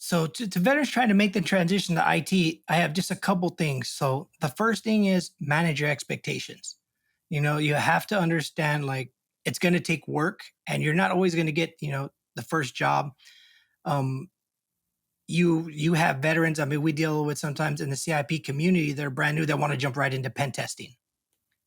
So to veterans trying to make the transition to IT, I have just a couple things. So the first thing is manage your expectations. You have to understand like it's going to take work and you're not always going to get, the first job. Um, you have veterans. I mean, we deal with sometimes in the CIP community, they're brand new, that want to jump right into pen testing,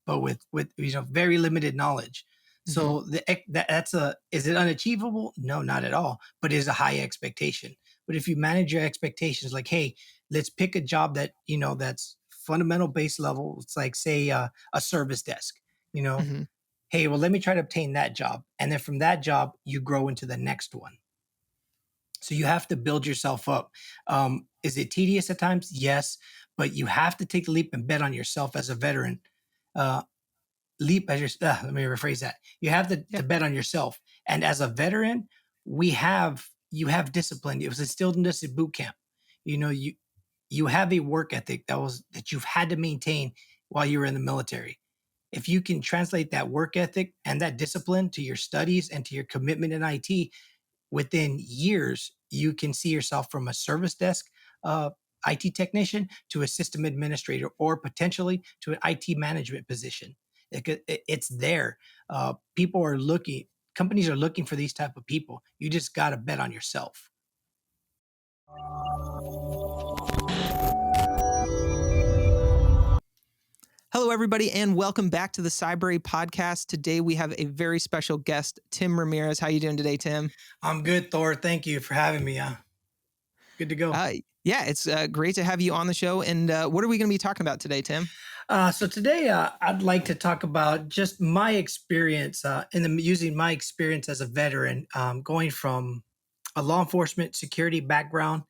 but with very limited knowledge. Mhm. So that's a is it unachievable? No, not at all. But it is a high expectation. But if you manage your expectations, like, hey, let's pick a job that that's fundamental base level. It's like say a service desk. You know, Mhm. hey, well, let me try to obtain that job, and then from that job, you grow into the next one. So you have to build yourself up. Is it tedious at times? Yes, but you have to take the leap and bet on yourself as a veteran. Uh, leap as your let me rephrase that. You have to Yeah. bet on yourself. And as a veteran, we have you have discipline. It was instilled in us at boot camp. You have a work ethic that you've had to maintain while you were in the military. If you can translate that work ethic and that discipline to your studies and to your commitment in IT, within years, you can see yourself from a service desk uh, IT technician to a system administrator or potentially to an IT management position. It's there. People are looking, companies are looking for these type of people. You just got to bet on yourself. Hello, everybody, and welcome back to the Cybrary podcast. Today, we have a very special guest, Tim Ramirez. How are you doing today, Tim? I'm good, Thor. Thank you for having me. Good to go. Yeah, it's great to have you on the show. And what are we going to be talking about today, Tim? So today, I'd like to talk about just my experience using my experience as a veteran, going from a law enforcement security background,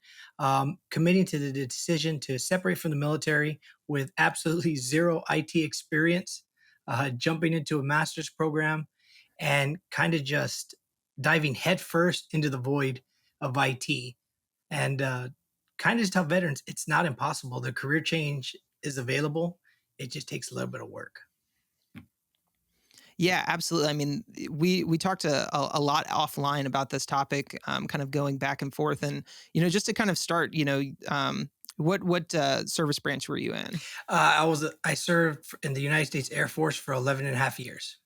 committing to the decision to separate from the military with absolutely zero IT experience, jumping into a master's program, and kind of just diving headfirst into the void of IT. And kind of just tell veterans it's not impossible. The career change is available. It just takes a little bit of work. Yeah, absolutely. I mean, we talked a lot offline about this topic, kind of going back and forth, and just to kind of start, what service branch were you in? I served in the United States Air Force for 11 and a half years.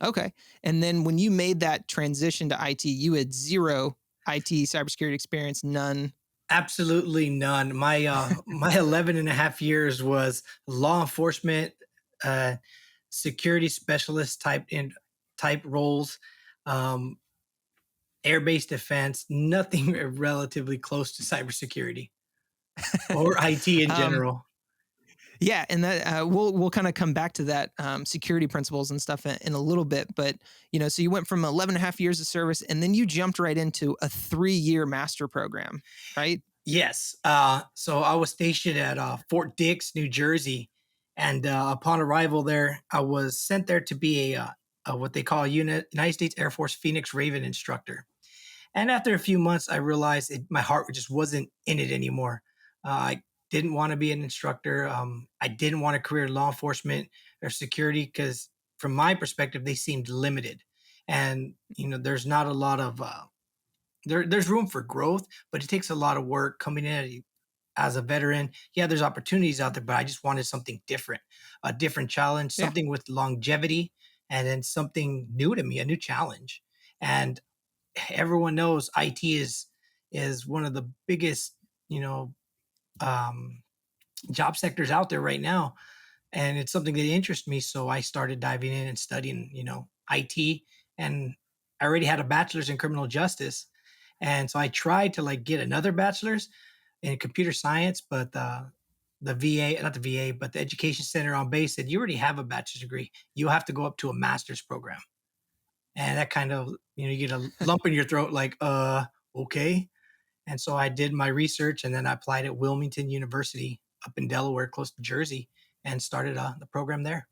Okay, and then when you made that transition to IT, you had zero IT cybersecurity experience, none. Absolutely none. My 11 and a half years was law enforcement, uh, security specialist type roles, um, air base defense, nothing relatively close to cybersecurity or IT in um, general. Yeah, and that we'll kind of come back to that security principles and stuff in a little bit. But so you went from 11 and a half years of service, and then you jumped right into a 3-year master program, right? Yes. So I was stationed at Fort Dix, New Jersey, and upon arrival there, I was sent there to be a what they call a United States Air Force Phoenix Raven instructor. And after a few months, I realized my heart just wasn't in it anymore. I didn't want to be an instructor. I didn't want a career in law enforcement or security because, from my perspective, they seemed limited. And there's not a lot of there's room for growth, but it takes a lot of work coming in as a veteran. Yeah, there's opportunities out there, but I just wanted something different, a different challenge, Yeah. something with longevity, and then something new to me, a new challenge. And everyone knows IT is one of the biggest, you know, um, job sectors out there right now, and it's something that interests me. So I started diving in and studying, IT, and I already had a bachelor's in criminal justice, and so I tried to like get another bachelor's in computer science, but the VA, not the VA, but the education center on base said you already have a bachelor's degree. You have to go up to a master's program, and that kind of you get a lump in your throat, like okay. And so I did my research, and then I applied at Wilmington University up in Delaware, close to Jersey, and started the program there.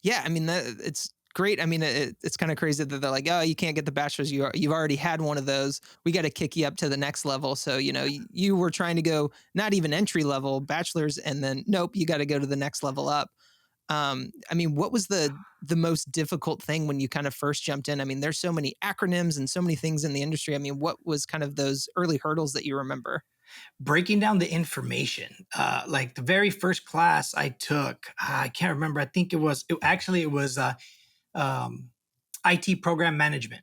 Yeah, I mean it's great. I mean, it's kind of crazy that they're like, oh, you can't get the bachelor's. You've already had one of those. We got to kick you up to the next level. So you were trying to go not even entry level bachelor's, and then nope, you got to go to the next level up. I mean, what was the most difficult thing when you kind of first jumped in? I mean, there's so many acronyms and so many things in the industry. I mean, what was kind of those early hurdles that you remember? Breaking down the information, like the very first class I took, I can't remember. I think it was um, IT program management.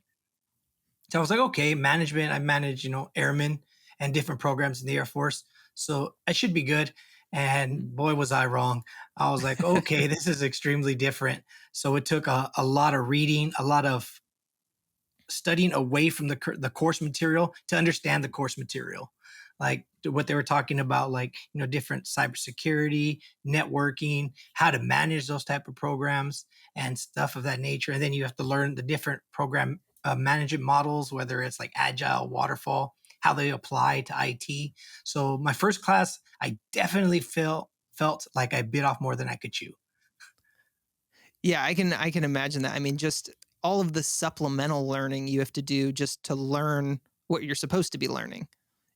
So I was like, okay, management. I manage, airmen and different programs in the Air Force, so I should be good. And boy, was I wrong. I was like, okay, this is extremely different. So it took a lot of reading, a lot of studying away from the course material to understand the course material, like what they were talking about, like different cybersecurity, networking, how to manage those type of programs and stuff of that nature. And then you have to learn the different program management models, whether it's like agile, waterfall, how they apply to IT. So my first class, I definitely felt like I bit off more than I could chew. Yeah, I can imagine that. I mean, just all of the supplemental learning you have to do just to learn what you're supposed to be learning.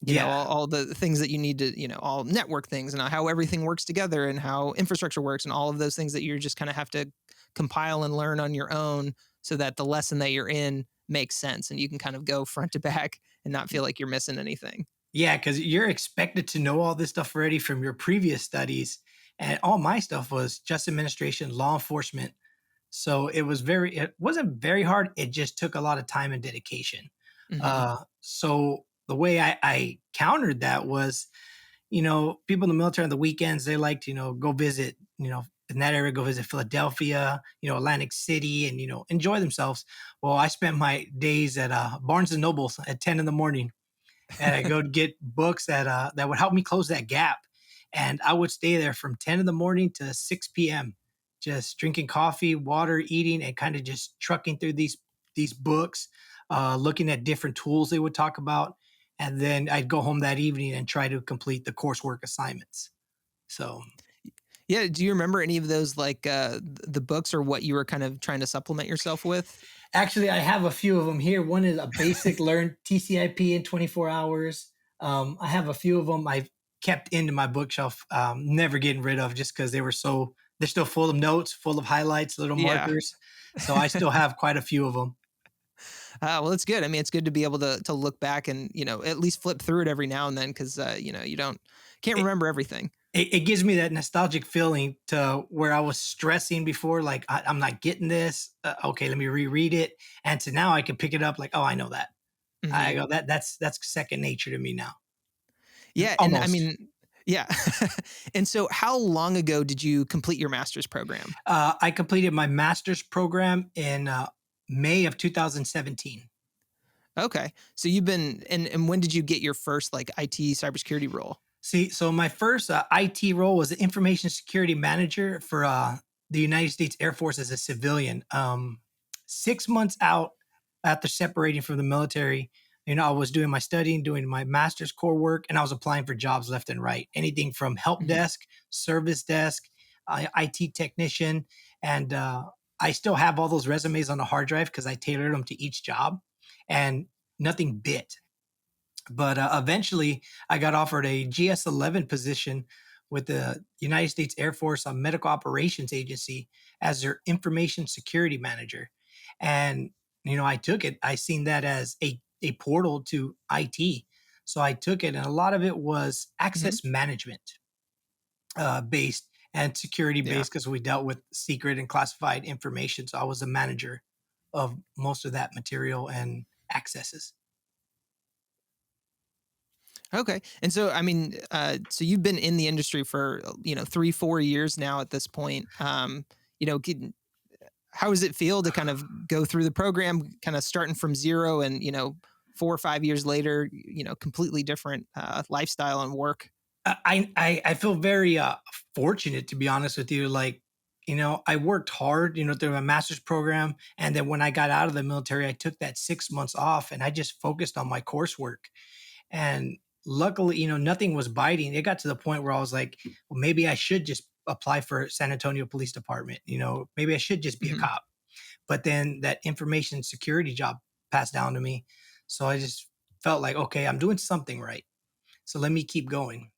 Yeah. All the things that you need to, all network things and how everything works together and how infrastructure works and all of those things that you just kind of have to compile and learn on your own so that the lesson that you're in makes sense and you can kind of go front to back and not feel like you're missing anything. Yeah, because you're expected to know all this stuff already from your previous studies. And all my stuff was just administration, law enforcement. So it wasn't very hard. It just took a lot of time and dedication. Hmm. So the way I countered that was, people in the military on the weekends, they like to, go visit, in that area, go visit Philadelphia, Atlantic City, and, enjoy themselves. Well, I spent my days at Barnes and Nobles at 10 in the morning, and I go to get books that would help me close that gap. And I would stay there from 10 in the morning to 6 p.m., just drinking coffee, water, eating, and kind of just trucking through these books, looking at different tools they would talk about. And then I'd go home that evening and try to complete the coursework assignments. So Yeah. Do you remember any of those, like the books or what you were kind of trying to supplement yourself with? actually, I have a few of them here. One is a basic learn TCIP in 24 hours. I have a few of them I've kept into my bookshelf, never getting rid of just because they're still full of notes, full of highlights, little Yeah. markers. So I still have quite a few of them. Well, it's good. I mean, it's good to be able to look back and at least flip through it every now and then because you can't It, remember everything. it gives me that nostalgic feeling to where I was stressing before, like I'm not getting this. Okay, let me reread it, and to now I can pick it up. Like, oh, I know that. I Hmm. go that's second nature to me now. Yeah, and I Almost. mean, yeah. And so, how long ago did you complete your master's program? I completed my master's program in May of 2017. Okay, so you've been and when did you get your first like IT cybersecurity role? See, so my first IT role was an information security manager for the United States Air Force as a civilian. 6 months out after separating from the military, I was doing my studying, doing my master's core work, and I was applying for jobs left and right. Anything from help Mhm. desk, service desk, IT technician, and I still have all those resumes on a hard drive because I tailored them to each job, and nothing bit. But eventually, I got offered a GS-11 position with the United States Air Force Medical Operations Agency as their information security manager. And, I took it. I seen that as a portal to IT. So I took it, and a lot of it was Mhm. access management based and security Yeah. based because we dealt with secret and classified information. So I was a manager of most of that material and accesses. Okay. And so, I mean, so you've been in the industry for 3, 4 years now at this point. You know, can, how does it feel to kind of go through the program, kind of starting from zero, and 4 or 5 years later, completely different lifestyle and work. I feel very fortunate, to be honest with you. Like, I worked hard, through my master's program, and then when I got out of the military, I took that 6 months off, and I just focused on my coursework. And luckily, nothing was biting. It got to the point where I was like, well, maybe I should just apply for San Antonio Police Department. Maybe I should just be a Hmm. cop. But then that information security job passed down to me, so I just felt like, okay, I'm doing something right. So let me keep going.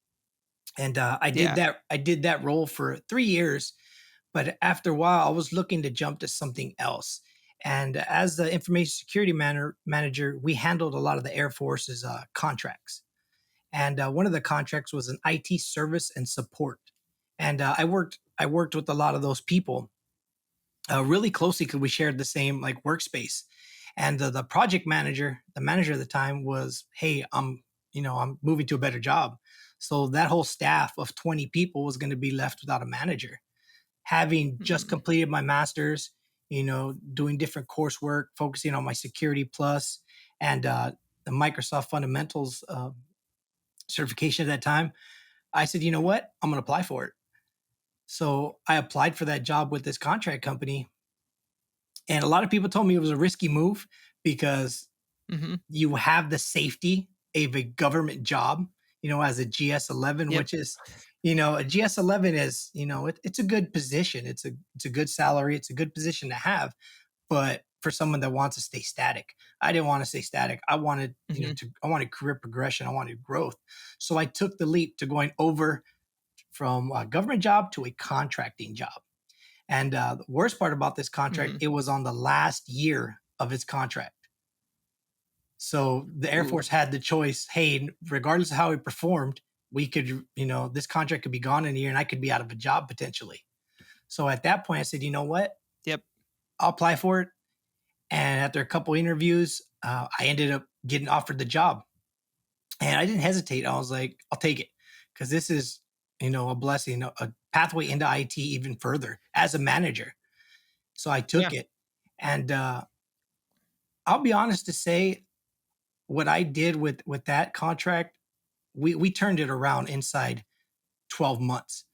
And I did Yeah. that. I did that role for 3 years. But after a while, I was looking to jump to something else. And as the information security manager, we handled a lot of the Air Force's contracts. And one of the contracts was an IT service and support. And I worked with a lot of those people really closely because we shared the same like workspace. And the project manager, the manager at the time was, hey, I'm moving to a better job. So that whole staff of 20 people was going to be left without a manager. Having just Mhm. completed my master's, doing different coursework, focusing on my security plus and the Microsoft fundamentals certification at that time, I said, you know what? I'm going to apply for it. So I applied for that job with this contract company. And a lot of people told me it was a risky move because Mhm. you have the safety of a government job, as a GS-11, Yep. which is, a GS-11 is, it's a good position. It's a good salary. It's a good position to have. But for someone that wants to stay static, I didn't want to stay static. I wanted, Mhm. I wanted career progression. I wanted growth. So I took the leap to going over from a government job to a contracting job. And the worst part about this contract, Mhm. it was on the last year of its contract. So the Air Ooh. Force had the choice, hey, regardless of how we performed, we could, this contract could be gone in a year and I could be out of a job potentially. So at that point, I said, you know what? Yep. I'll apply for it. And after a couple interviews, I ended up getting offered the job. And I didn't hesitate. I was like, I'll take it because this is, a blessing, a pathway into IT even further as a manager. So I Yeah. took it. And I'll be honest to say, what I did with that contract, we turned it around inside 12 months.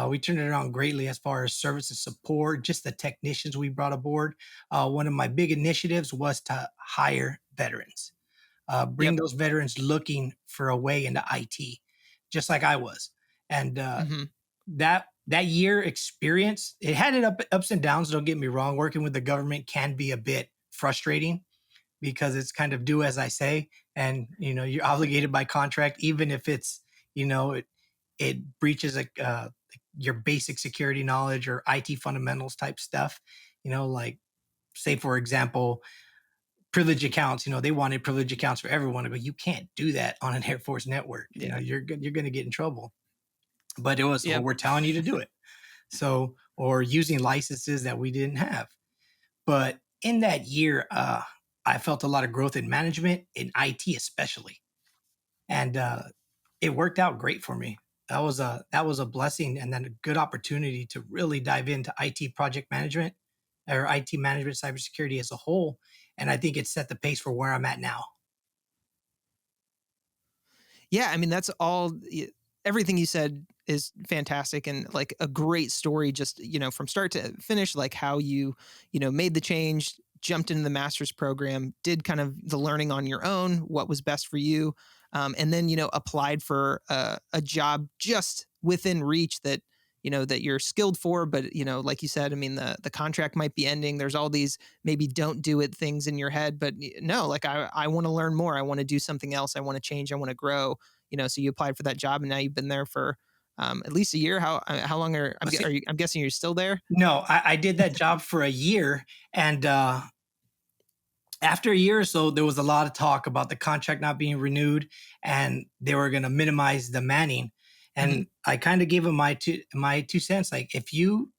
We turned it around greatly as far as service and support, just the technicians we brought aboard. One of my big initiatives was to hire veterans, bring Yep. those veterans looking for a way into IT, just like I was. And Mhm. that year experience, it had ups and downs. Don't get me wrong. Working with the government can be a bit frustrating because it's kind of do as I say, and you're obligated by contract, even if it's it breaches your basic security knowledge or IT fundamentals type stuff. Like say for example, privilege accounts. They wanted privilege accounts for everyone. I go, you can't do that on an Air Force network. Yeah. You're going to get in trouble. But it was, well, Yep. we're telling you to do it. So, or using licenses that we didn't have. But in that year, I felt a lot of growth in management, in IT especially, and it worked out great for me. That was a blessing, and then a good opportunity to really dive into IT project management or IT management, cybersecurity as a whole. And I think it set the pace for where I'm at now. Yeah, I mean, that's all everything you said is fantastic and like a great story just, from start to finish, like how you, made the change, jumped into the master's program, did kind of the learning on your own, what was best for you, and then, applied for a job just within reach that, that you're skilled for, but, like you said, I mean, the contract might be ending. There's all these maybe don't do it things in your head, but no, like I want to learn more. I want to do something else. I want to change. I want to grow. So you applied for that job, and now you've been there for at least a year. How long are you? I'm guessing you're still there. No, I did that job for a year, and after a year or so, there was a lot of talk about the contract not being renewed, and they were going to minimize the manning. Hmm. And I kind of gave them my two cents. Like, if you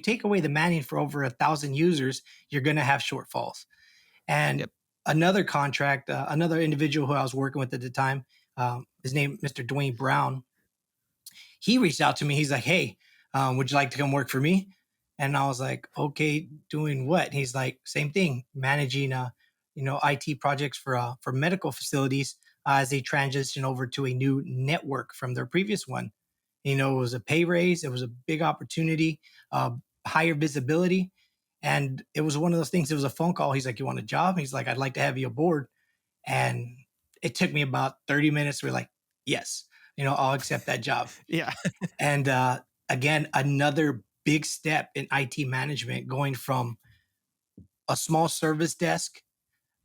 take away the manning for over 1,000 users, you're going to have shortfalls. And Yep. another contract, another individual who I was working with at the time, his name Mr. Dwayne Brown, he reached out to me. He's like, "Hey, would you like to come work for me?" And I was like, "Okay, doing what?" And he's like, "Same thing, managing IT projects for medical facilities as they transition over to a new network from their previous one." It was a pay raise. It was a big opportunity, uh, higher visibility, and it was one of those things. It was a phone call. He's like, "You want a job?" He's like, "I'd like to have you aboard." And it took me about 30 minutes. We're like, "Yes, I'll accept that job." Yeah. And again, another big step in IT management, going from a small service desk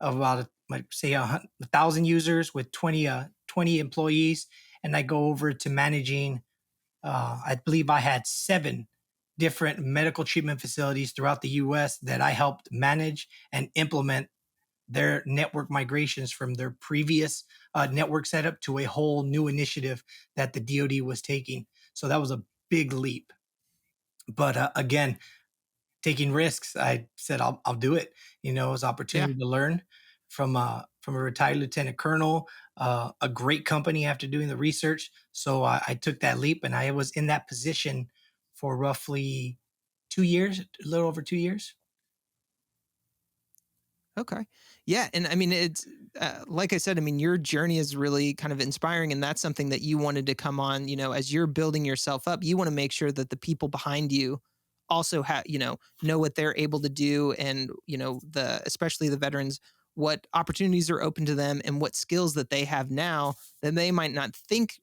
of about like say 1,000 users with 20 employees, and I go over to managing. I believe I had seven. different medical treatment facilities throughout the US that I helped manage and implement their network migrations from their previous network setup to a whole new initiative that the DoD was taking. So that was a big leap. But again, taking risks, I said I'll do it. It was Yeah. opportunity to learn from a retired lieutenant colonel, a great company after doing the research. So I took that leap, and I was in that position for roughly 2 years, a little over 2 years. Okay. Yeah, and I mean, it's like I said. I mean, your journey is really kind of inspiring, and that's something that you wanted to come on. As you're building yourself up, you want to make sure that the people behind you also have, know what they're able to do, and the especially the veterans, what opportunities are open to them, and what skills that they have now that they might not think,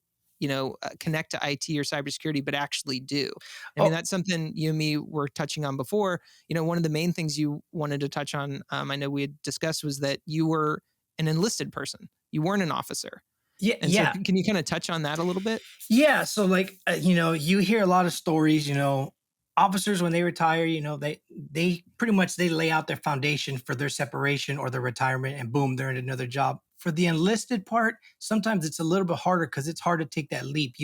connect to IT or cybersecurity, but actually do. I mean, Oh, that's something you and me were touching on before. One of the main things you wanted to touch on, I know we had discussed, was that you were an enlisted person. You weren't an officer. yeah, And so yeah. can you kind of touch on that a little bit? Yeah, so like you hear a lot of stories, officers when they retire, they pretty much they lay out their foundation for their separation or their retirement and boom, they're in another job. For the enlisted part, sometimes it's a little bit harder cuz it's hard to take that leap.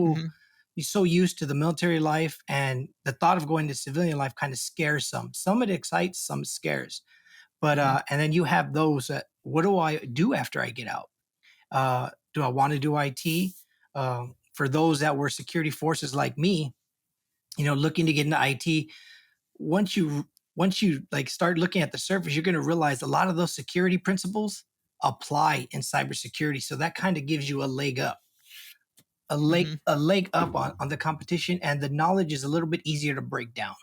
Mhm. You're so used to the military life and the thought of going to civilian life kind of scares some. Some it excites, some it scares. But Mhm. and then you have those that what do I do after I get out? Do I want to do IT? For those that were security forces like me, looking to get into IT, once you once you like start looking at the surface, you're going to realize a lot of those security principles apply in cybersecurity. So that kind of gives you a leg up, Mhm. a leg up on the competition, and the knowledge is a little bit easier to break down.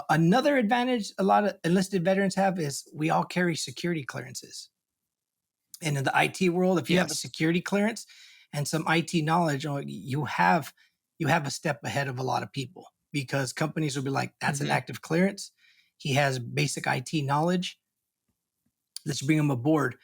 Another advantage a lot of enlisted veterans have is we all carry security clearances. And in the IT world, if you have a Yes. security clearance and some IT knowledge, you have a step ahead of a lot of people because companies will be like, "That's an Mhm. active clearance. He has basic IT knowledge. Let's bring him aboard."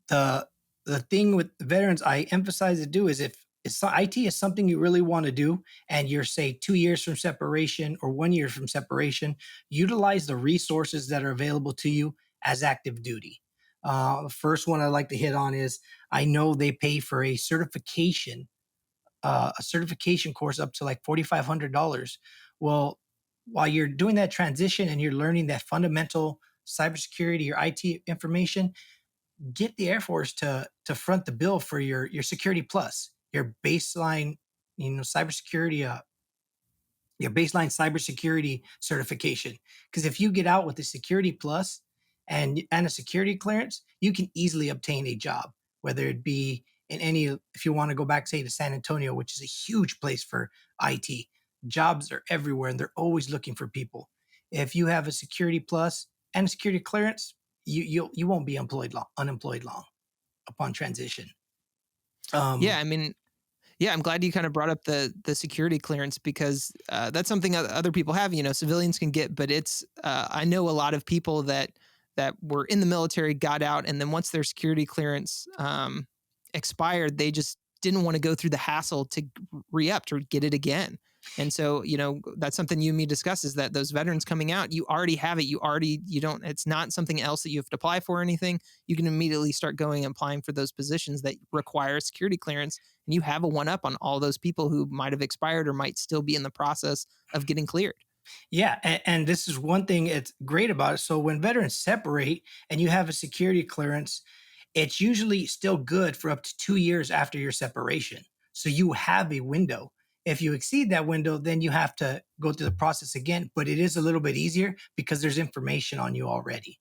The the thing with veterans I emphasize to do is if IT is something you really want to do and you're say 2 years from separation or 1 year from separation, utilize the resources that are available to you as active duty. The first one I'd like to hit on is I know they pay for a certification course up to like $4,500. Well, while you're doing that transition and you're learning that fundamental cybersecurity or IT information, get the Air Force to front the bill for your Security Plus, your baseline, cybersecurity, your baseline cybersecurity certification. Because if you get out with the Security Plus and a security clearance, you can easily obtain a job, whether it be in any. If you want to go back, say to San Antonio, which is a huge place for IT, jobs are everywhere and they're always looking for people. If you have a Security Plus and a security clearance, you won't be unemployed long upon transition. Yeah, Um, I mean, yeah, I'm glad you kind of brought up the security clearance, because that's something other people have. Civilians can get, but it's I know a lot of people that were in the military, got out, and then once their security clearance expired, they just didn't want to go through the hassle to re-up to get it again. And so, that's something you and me discuss, is that those veterans coming out, you already have it. You don't, it's not something else that you have to apply for or anything. You can immediately start going and applying for those positions that require security clearance, and you have a one up on all those people who might have expired or might still be in the process of getting cleared. Yeah, and this is one thing it's great about it. So when veterans separate and you have a security clearance, it's usually still good for up to 2 years after your separation. So you have a window. If you exceed that window, then you have to go through the process again. But it is a little bit easier because there's information on you already,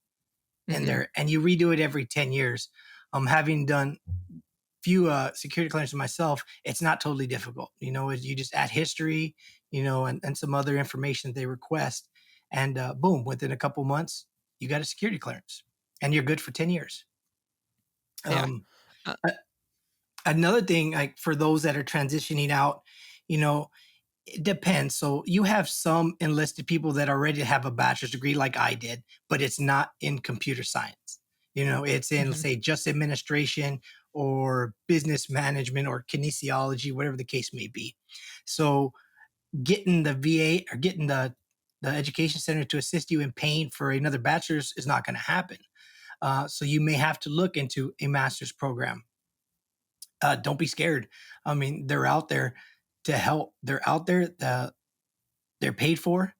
and Hmm. you redo it every 10 years. Having done few security clearances myself, it's not totally difficult. You just add history, and some other information they request, and boom, within a couple months, you got a security clearance, and you're good for 10 years. Yeah. Um, Uh, a- Another thing, like for those that are transitioning out, you know, it depends. So you have some enlisted people that already have a bachelor's degree, like I did, but it's not in computer science. It's in, mhm. say, just administration or business management or kinesiology, whatever the case may be. So getting the VA or getting the education center to assist you in paying for another bachelor's is not going to happen. So you may have to look into a master's program. Don't be scared. I mean, they're out there to help. They're out there. They're paid for.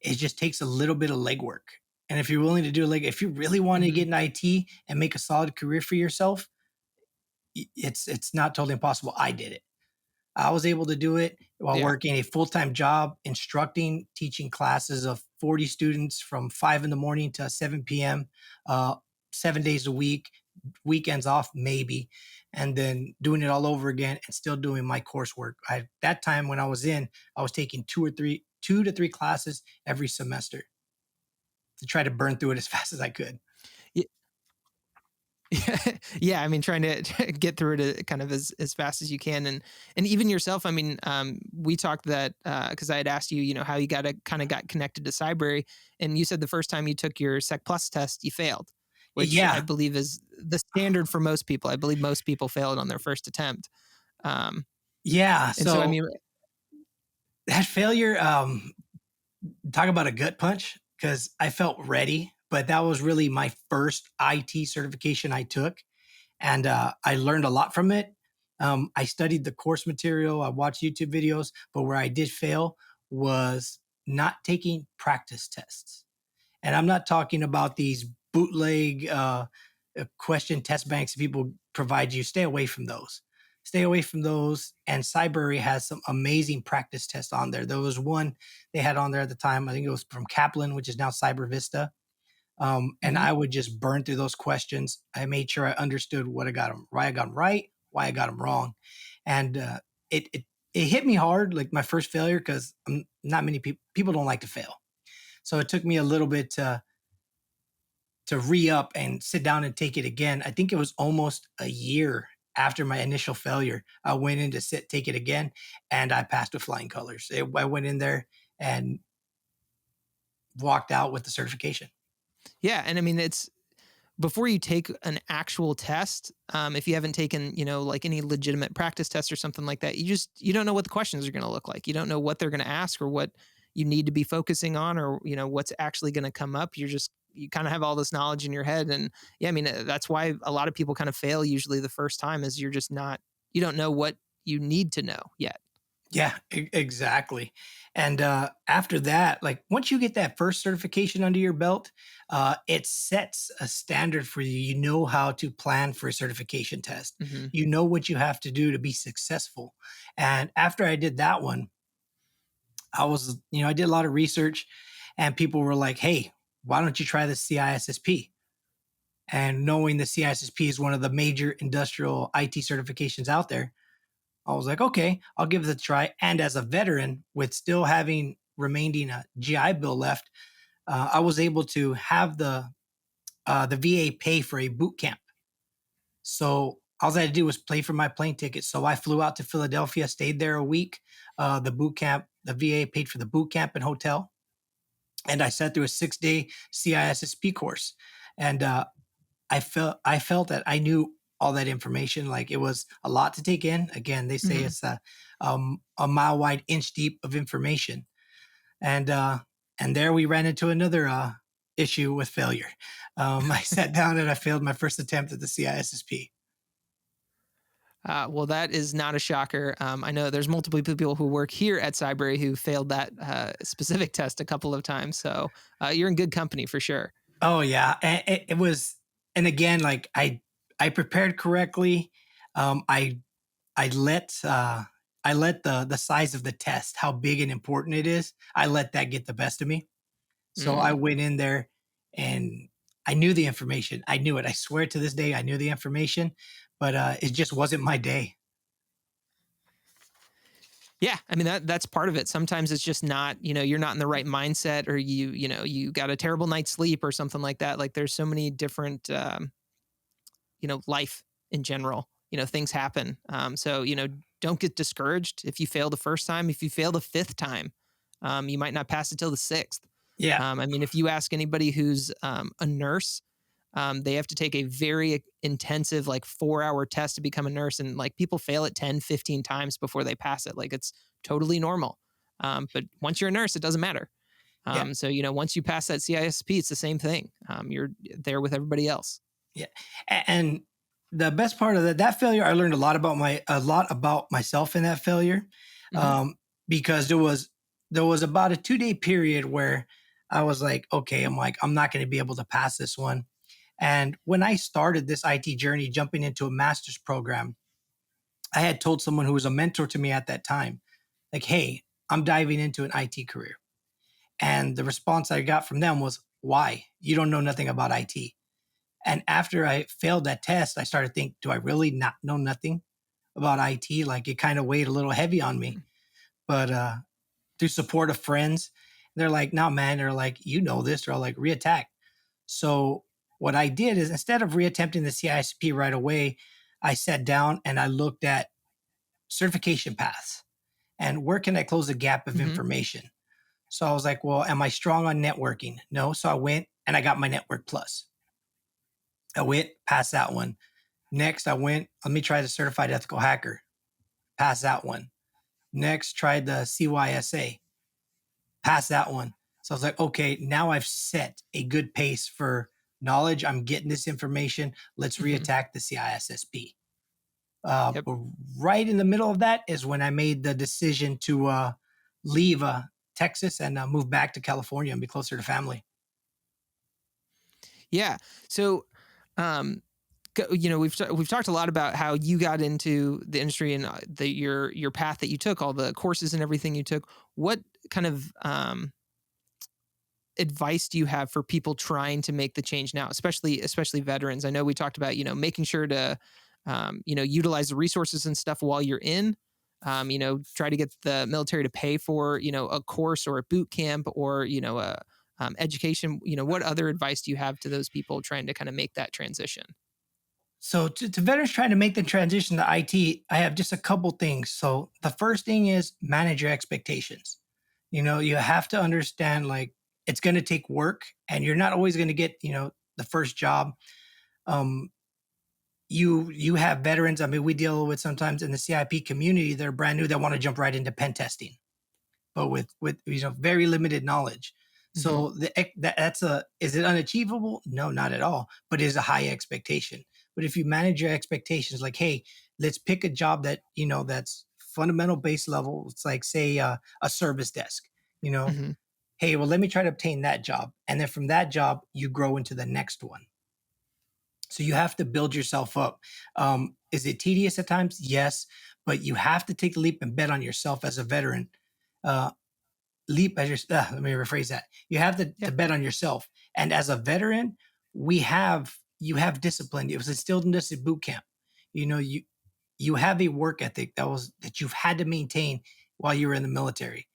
It just takes a little bit of legwork. And if you're willing to do like, if you really want to Hmm. get in IT and make a solid career for yourself, it's not totally impossible. I did it. I was able to do it while Yeah. working a full-time job, instructing, teaching classes of 40 students from 5 in the morning to 7 p.m., 7 days a week, weekends off, maybe, and then doing it all over again and still doing my coursework. That time when I was in, I was taking 2 to 3 classes every semester to try to burn through it as fast as I could. Yeah, yeah. I mean, trying to get through it kind of as fast as you can, and even yourself. I mean, we talked that because I had asked you, how you got connected to Cybrary, and you said the first time you took your Sec Plus test, you failed, which I Yeah, believe is the standard for most people. I believe most people failed on their first attempt. Um, yeah. and so, I So mean, that failure, talk about a gut punch because I felt ready, but that was really my first IT certification I took, and I learned a lot from it. I studied the course material, I watched YouTube videos, but where I did fail was not taking practice tests. And I'm not talking about these bootleg question test banks that people provide you. Stay away from those. Stay away from those. And Cybrary has some amazing practice tests on there. There was one they had on there at the time. I think it was from Kaplan, which is now Cyber Vista. And mhm. I would just burn through those questions. I made sure I understood what I got them, why I got them right, why I got them wrong, and it hit me hard, like my first failure, because not many people don't like to fail. So it took me a little bit to re up and sit down and take it again. I think it was almost a year after my initial failure. I went in to take it again, and I passed with flying colors. I went in there and walked out with the certification. Yeah, and I mean, it's before you take an actual test, if you haven't taken, like any legitimate practice test or something like that, you don't know what the questions are going to look like. You don't know what they're going to ask or what you need to be focusing on, or what's actually going to come up. You kind of have all this knowledge in your head, and yeah, I mean, that's why a lot of people kind of fail usually the first time is you're just not you don't know what you need to know yet. Yeah, exactly. And after that, like once you get that first certification under your belt, it sets a standard for you. You know how to plan for a certification test. Hmm. You know what you have to do to be successful. And after I did that one, I did a lot of research, and people were like, "Hey, why don't you try the CISSP?" And knowing the CISSP is one of the major industrial IT certifications out there, I was like, okay, I'll give it a try. And as a veteran, with still having remaining a GI Bill left, I was able to have the VA pay for a boot camp. So all I had to do was pay for my plane ticket. So I flew out to Philadelphia, stayed there a week. The boot camp, the VA paid for the boot camp and hotel, and I sat through a 6-day CISSP course. And I felt that I knew all that information. Like it was a lot to take in. Again, they say Hmm. it's a mile wide, inch deep of information. And there we ran into another issue with failure. I sat down and I failed my first attempt at the CISSP. Well, that is not a shocker. I know there's multiple people who work here at Cybrary who failed that specific test a couple of times. So you're in good company for sure. Oh yeah, and it was. And again, like I prepared correctly. Um, I I let I let the size of the test, how big and important it is, I let that get the best of me. So I Mm. went in there and I knew the information. I knew it. I swear to this day, I knew the information, but it just wasn't my day. Yeah, I mean that's part of it. Sometimes it's just not, you're not in the right mindset, or you got a terrible night's sleep or something like that. Like there's so many different, life in general. Things happen. So don't get discouraged if you fail the first time. If you fail the fifth time, you might not pass it till the sixth. Yeah, I mean, if you ask anybody who's a nurse, they have to take a very intensive, like 4 hour test to become a nurse. And like people fail it 10, 15 times before they pass it. Like it's totally normal. But once you're a nurse, it doesn't matter. Yeah. So, once you pass that CISSP, it's the same thing. You're there with everybody else. Yeah. And the best part of that failure, I learned a lot about myself in that failure. Hmm. Um, because there was about a 2-day period where I was like, okay, I'm not going to be able to pass this one. And when I started this IT journey, jumping into a master's program, I had told someone who was a mentor to me at that time, like, hey, I'm diving into an IT career. And the response I got from them was, why? You don't know nothing about IT. And after I failed that test, I started to think, do I really not know nothing about IT? Like it kind of weighed a little heavy on me. But through support of friends, they're like, no, man, they're like, you know this, they're all like, reattack. So what I did is instead of reattempting the CISP right away, I sat down and I looked at certification paths and where can I close the gap of Hmm. information. So I was like, well, am I strong on networking? No. So I went and I got my Network Plus. I went past that one. Next, I went, let me try the certified ethical hacker. Pass that one. Next, tried the CYSA. Pass that one. So I was like, okay, now I've set a good pace for knowledge. I'm getting this information. Let's Hmm. reattack the CISSP. Yep. But right in the middle of that is when I made the decision to leave Texas and move back to California and be closer to family. Yeah. So, um, we've talked a lot about how you got into the industry and your path that you took, all the courses and everything you took. What kind of advice do you have for people trying to make the change now, especially veterans? I know we talked about making sure to utilize the resources and stuff while you're in. Try to get the military to pay for a course or a boot camp or a education. What other advice do you have to those people trying to kind of make that transition? So to veterans trying to make the transition to IT, I have just a couple things. So the first thing is manage your expectations. You have to understand like it's going to take work and you're not always going to get, the first job. Um, you have veterans. I mean, we deal with sometimes in the CIP community, they're brand new that want to jump right into pen testing but with very limited knowledge. Hmm. So that's a is it unachievable? No, not at all. But it is a high expectation. But if you manage your expectations, like, hey, let's pick a job that that's fundamental base level. It's like say a service desk. You know, Hmm. hey, well, let me try to obtain that job, and then from that job, you grow into the next one. So you have to build yourself up. Is it tedious at times? Yes, but you have to take the leap and bet on yourself as a veteran. Uh, leap as your let me rephrase that. You have Yeah. to bet on yourself. And as a veteran, you have discipline. It was instilled in us at boot camp. You have a work ethic that you've had to maintain while you were in the military.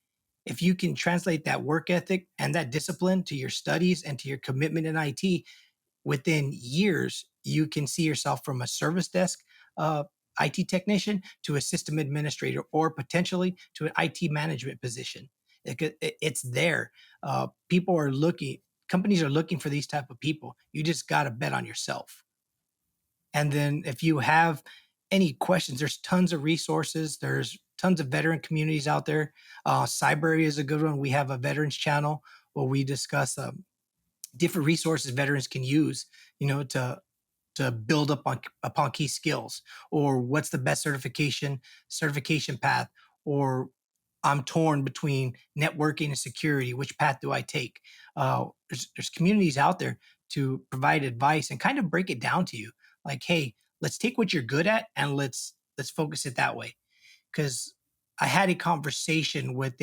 If you can translate that work ethic and that discipline to your studies and to your commitment in IT, within years, you can see yourself from a service desk uh, IT technician to a system administrator or potentially to an IT management position. It's there. People are looking, companies are looking for these type of people. You just got to bet on yourself. And then if you have any questions, there's tons of resources. There's tons of veteran communities out there. Cybrary is a good one. We have a veterans channel where we discuss different resources veterans can use, to build up upon key skills, or what's the best certification path, or I'm torn between networking and security. Which path do I take? There's communities out there to provide advice and kind of break it down to you. Like, hey, let's take what you're good at and let's focus it that way. Because I had a conversation with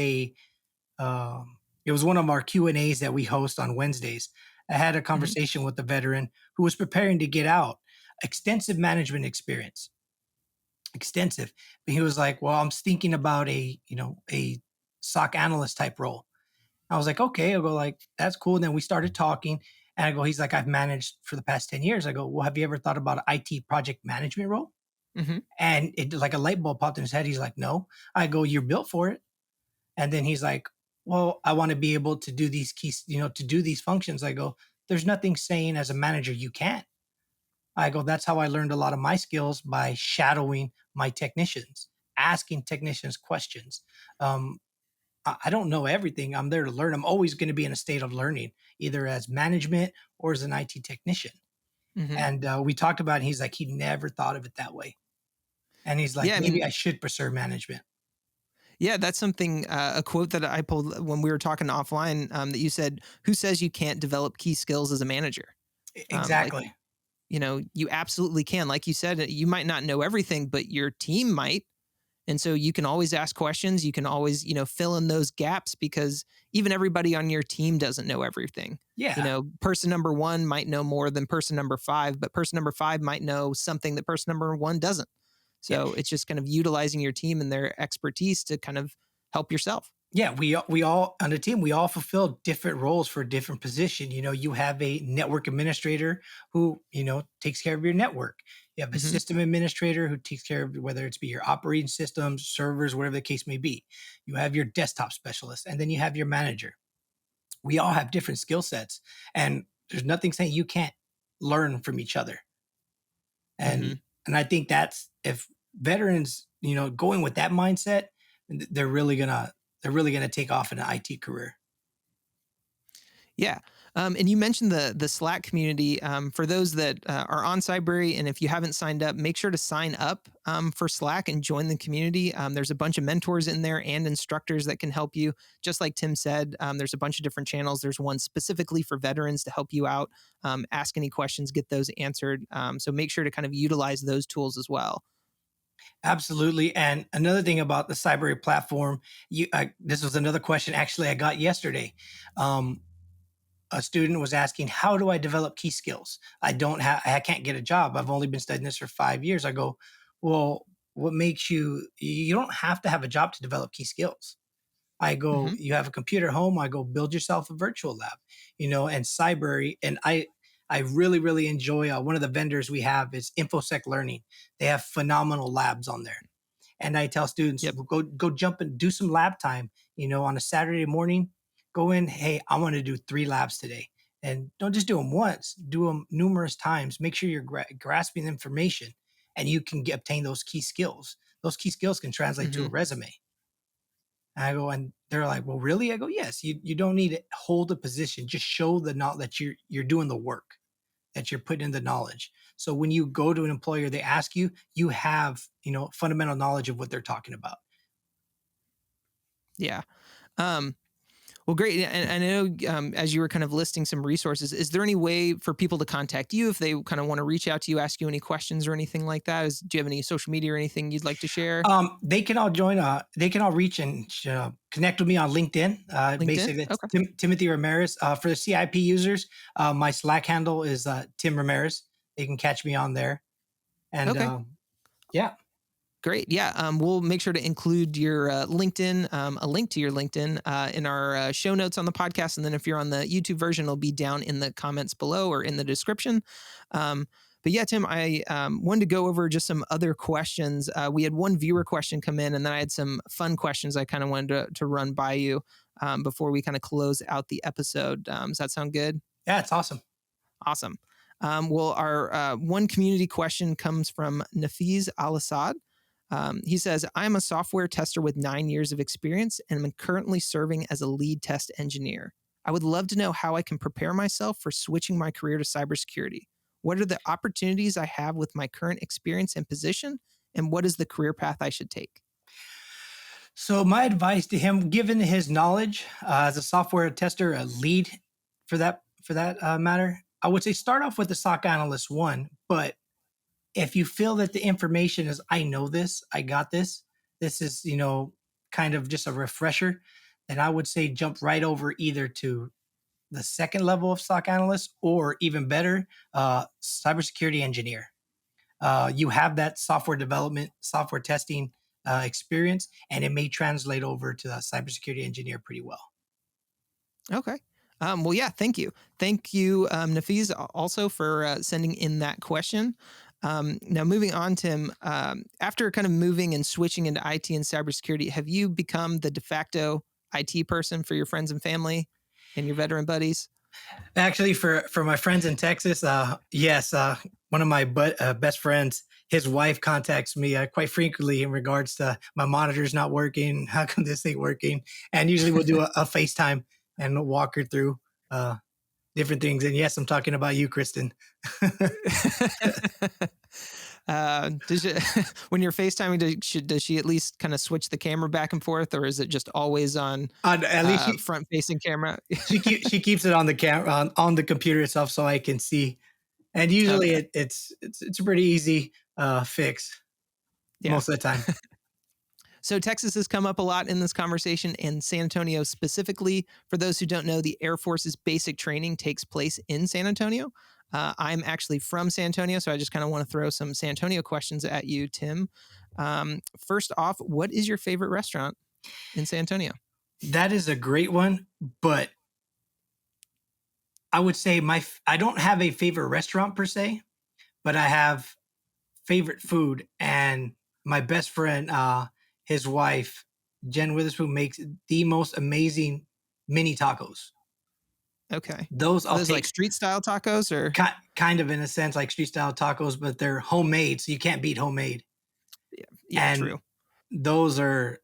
it was one of our Q&As that we host on Wednesdays. I had a Hmm. conversation with a veteran who was preparing to get out, extensive management experience, extensive. But he was like, "Well, I'm thinking about a SOC analyst type role." I was like, "Okay." I go like, "That's cool." And then we started talking, and I go, "He's like, I've managed for the past 10 years." I go, "Well, have you ever thought about an IT project management role?" Hmm. And it like a light bulb popped in his head. He's like, "No." I go, "You're built for it." And then he's like, well, I want to be able to do these keys, to do these functions. I go, there's nothing saying as a manager you can't. I go, that's how I learned a lot of my skills by shadowing my technicians, asking technicians questions. Um, I don't know everything. I'm there to learn. I'm always going to be in a state of learning, either as management or as an IT technician. Hmm. And we talked about it. And he's like, he never thought of it that way. And he's like, Yeah, I maybe mean, I should pursue management. yeah, that's something, a quote that I pulled when we were talking offline, that you said, "Who says you can't develop key skills as a manager?" Like, Exactly. you absolutely can. Like you said, you might not know everything, but your team might. And so you can always ask questions. You can always, fill in those gaps because even everybody on your team doesn't know everything. Yeah. Person number one might know more than person number five, but person number five might know something that person number one doesn't. Yeah. So it's just kind of utilizing your team and their expertise to kind of help yourself. Yeah, we all on the team, we all fulfill different roles for a different position. You have a network administrator who, takes care of your network. You have a Hmm. system administrator who takes care of whether it's be your operating systems, servers, whatever the case may be. You have your desktop specialist, and then you have your manager. We all have different skill sets, and there's nothing saying you can't learn from each other. And Hmm. and I think that's if veterans, going with that mindset, they're really gonna take off in an IT career. Yeah. And you mentioned the Slack community. For those that are on Cybrary, and if you haven't signed up, make sure to sign up for Slack and join the community. There's a bunch of mentors in there and instructors that can help you. Just like Tim said, there's a bunch of different channels. There's one specifically for veterans to help you out, ask any questions, get those answered. So make sure to kind of utilize those tools as well. Absolutely. And another thing about the Cyber platform, this was another question actually I got yesterday. Um, a student was asking, "How do I develop key skills? I can't get a job. I've only been studying this for 5 years." I go, "Well, what makes you don't have to have a job to develop key skills." I go, Hmm. "You have a computer at home." I go, "Build yourself a virtual lab," and Cybrary. And I really, really enjoy one of the vendors we have is InfoSec Learning. They have phenomenal labs on there. And I tell students, Yep. "Well, go jump and do some lab time, on a Saturday morning. Go in, hey, I want to do 3 labs today. And don't just do them once, do them numerous times. Make sure you're grasping information and you can obtain those key skills. Those key skills can translate to a Hmm. resume." And I go, and they're like, "Well, really?" I go, "Yes, you don't need to hold a position. Just show the knowledge that you're doing the work, that you're putting in the knowledge. So when you go to an employer, they ask you, you have, fundamental knowledge of what they're talking about." Yeah. Um, Well, great. Yeah, and I know, as you were kind of listing some resources, is there any way for people to contact you if they kind of want to reach out to you, ask you any questions or anything like that? Do you have any social media or anything you'd like to share? They can all join. They can all reach and connect with me on LinkedIn. LinkedIn? Basically, it's Okay. Timothy Ramirez. For the CIP users, my Slack handle is Tim Ramirez. They can catch me on there. And Okay. yeah, Great. Yeah. We'll make sure to include your LinkedIn, a link to your LinkedIn in our show notes on the podcast. And then if you're on the YouTube version, it'll be down in the comments below or in the description. Um, but yeah, Tim, I wanted to go over just some other questions. We had one viewer question come in, and then I had some fun questions I kind of wanted to run by you before we kind of close out the episode. Does that sound good? yeah, it's awesome. Awesome. Well, our one community question comes from Nafiz Al Assad. He says, I'm a software tester with 9 years of experience and I'm currently serving as a lead test engineer. I would love to know how I can prepare myself for switching my career to cybersecurity. What are the opportunities I have with my current experience and position? And what is the career path I should take? So my advice to him, given his knowledge as a software tester, a lead for that matter, I would say start off with the SOC analyst one. But if you feel that the information is, I know this, I got this, this is kind of just a refresher, then I would say jump right over either to the second level of SOC analyst or even better, cybersecurity engineer. You have that software development, software testing experience, and it may translate over to a cybersecurity engineer pretty well. Okay. Well, yeah, thank you. Thank you, Nafiz, also for sending in that question. Now, moving on, Tim, after kind of moving and switching into IT and cybersecurity, have you become the de facto IT person for your friends and family and your veteran buddies? Actually, for my friends in Texas, yes, one of my best friends. his wife contacts me quite frequently in regards to my monitor's not working. How come this ain't working? And usually we'll do a FaceTime and walk her through uh, different things. And yes, I'm talking about you, Kristen. Does she, when you're FaceTiming, does she at least kind of switch the camera back and forth, or is it just always on At least front facing camera? she keeps it on the camera on the computer itself so I can see. And usually Okay. it's a pretty easy fix Yeah. most of the time. So Texas has come up a lot in this conversation, and San Antonio specifically. For those who don't know, the Air Force's basic training takes place in San Antonio. I'm actually from San Antonio, so I just kind of want to throw some San Antonio questions at you, Tim. First off, what is your favorite restaurant in San Antonio? That is a great one, but I would say I don't have a favorite restaurant per se, but I have favorite food. And my best friend, his wife, Jen Witherspoon, makes the most amazing mini tacos. Okay. Those Are I'll those like take street style tacos or? kind of in a sense like street style tacos, but they're homemade, so you can't beat homemade. Yeah, yeah, And true. those are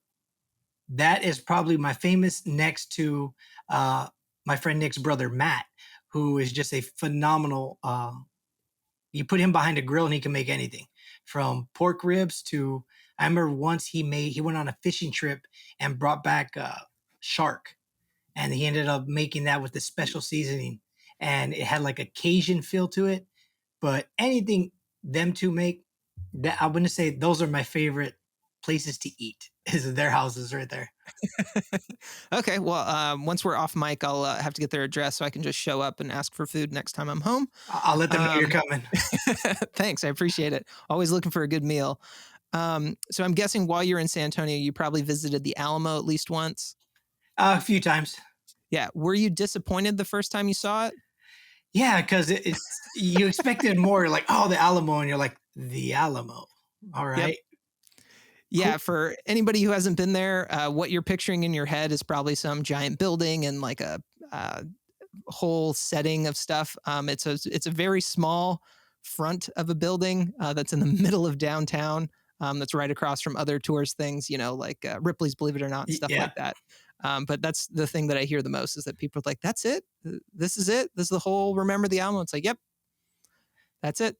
that is probably my famous next to uh, my friend Nick's brother Matt, who is just a phenomenal. You put him behind a grill and he can make anything, from pork ribs to. I remember once he went on a fishing trip and brought back shark, and he ended up making that with the special seasoning, and it had like a Cajun feel to it. But anything them two make, that I'm gonna say those are my favorite places to eat. Is their houses right there. Okay, well, once we're off mic, I'll have to get their address so I can just show up and ask for food next time I'm home. I'll let them know you're Um, coming. Thanks, I appreciate it. Always looking for a good meal. So I'm guessing while you're in San Antonio, you probably visited the Alamo at least once. A few times. Yeah, were you disappointed the first time you saw it? Yeah, because it's you expected more. Like, oh, the Alamo, and you're like, the Alamo. All Yep. right, Yeah, cool. for anybody who hasn't been there, what you're picturing in your head is probably some giant building and like a whole setting of stuff. It's a very small front of a building that's in the middle of downtown. That's right across from other tourist things, like Ripley's Believe It or Not and stuff Yeah, like that. But that's the thing that I hear the most is that people are like, "That's it. This is it. This is the whole Remember the Alamo." It's like, "Yep, that's it."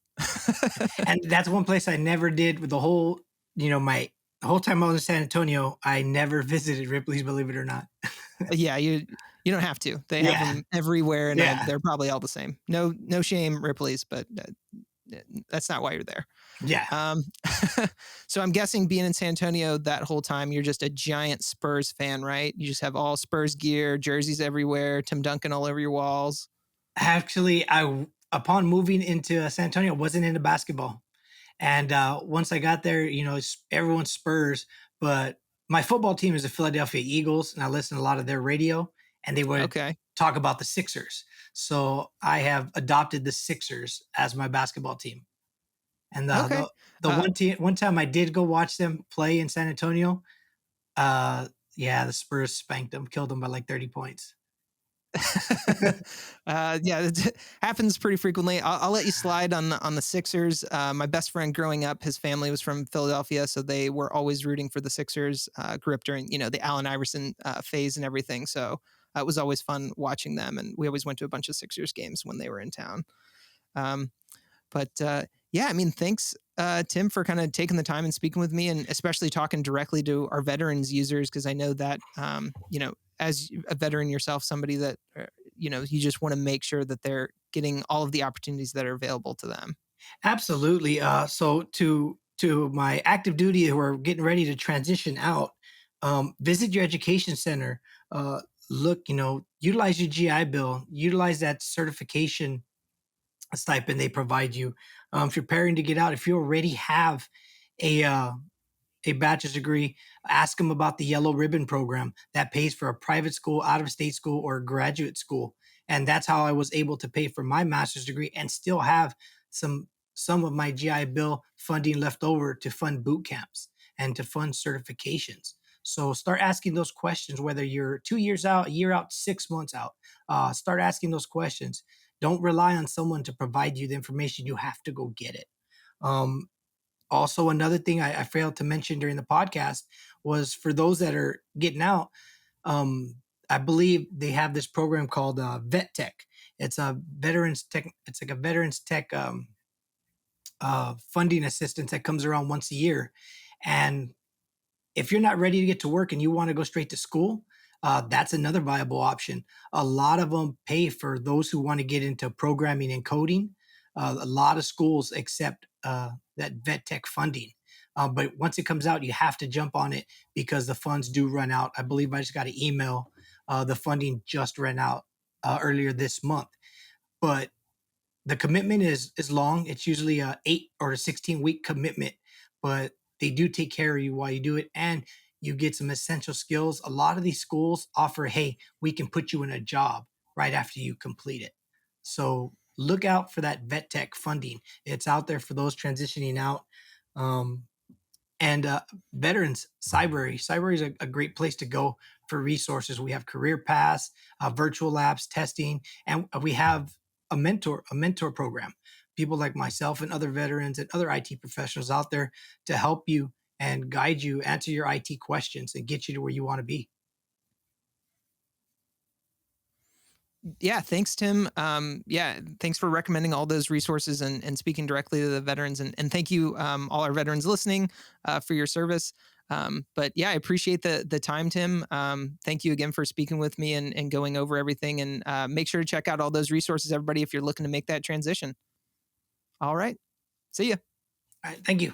and that's one place I never did with the whole. My the whole time I was in San Antonio, I never visited Ripley's. Believe it or not. Yeah, you don't have to. They have Yeah, them everywhere, and yeah, they're probably all the same. No shame, Ripley's, but that's not why you're there. yeah. Um, so I'm guessing being in San Antonio that whole time, you're just a giant Spurs fan, right? You just have all Spurs gear, jerseys everywhere, Tim Duncan all over your walls. Actually, upon moving into San Antonio, wasn't into basketball. And once I got there, everyone's Spurs, but my football team is the Philadelphia Eagles, and I listen to a lot of their radio, and they would Okay. talk about the Sixers. So I have adopted the Sixers as my basketball team. And Okay. the Uh, one time I did go watch them play in San Antonio, uh, yeah, the Spurs spanked them, killed them by like 30 points. yeah, it happens pretty frequently. I'll let you slide on the Sixers. My best friend growing up, his family was from Philadelphia, so they were always rooting for the Sixers. Grew up during the Allen Iverson phase and everything, so it was always fun watching them. And we always went to a bunch of Sixers games when they were in town. Um, but yeah, I mean, thanks, Tim, for kind of taking the time and speaking with me, and especially talking directly to our veterans users, because I know that as a veteran yourself, somebody that you just want to make sure that they're getting all of the opportunities that are available to them. Absolutely. So to my active duty who are getting ready to transition out, visit your education center. Look, utilize your GI Bill, utilize that certification stipend they provide you. If you're preparing to get out, if you already have a a bachelor's degree, ask them about the Yellow Ribbon program that pays for a private school, out of state school, or a graduate school. And that's how I was able to pay for my master's degree and still have some some of my GI Bill funding left over to fund boot camps and to fund certifications. So start asking those questions, whether you're 2 years out, a year out, 6 months out. Start asking those questions. Don't rely on someone to provide you the information. You have to go get it. Um, Also, another thing I failed to mention during the podcast was for those that are getting out, um, I believe they have this program called Vet Tech. It's a veterans tech. It's like a veterans tech funding assistance that comes around once a year. And if you're not ready to get to work and you want to go straight to school, that's another viable option. A lot of them pay for those who want to get into programming and coding. A lot of schools accept that vet tech funding. But once it comes out, you have to jump on it because the funds do run out. I believe I just got an email. The funding just ran out earlier this month. But the commitment is long. It's usually a 8 or 16 week commitment, but they do take care of you while you do it, and you get some essential skills. A lot of these schools offer, hey, we can put you in a job right after you complete it. So look out for that vet tech funding. It's out there for those transitioning out. Um, and veterans, Cybrary is a great place to go for resources. We have career paths, virtual labs, testing, and we have a mentor program. People like myself and other veterans and other IT professionals out there to help you and guide you, answer your IT questions, and get you to where you want to be. Yeah, thanks, Tim. Yeah, thanks for recommending all those resources and speaking directly to the veterans. And thank you, all our veterans listening, for your service. But yeah, I appreciate the time, Tim. Thank you again for speaking with me and going over everything. And make sure to check out all those resources, everybody, if you're looking to make that transition. All right. See ya. All right, thank you.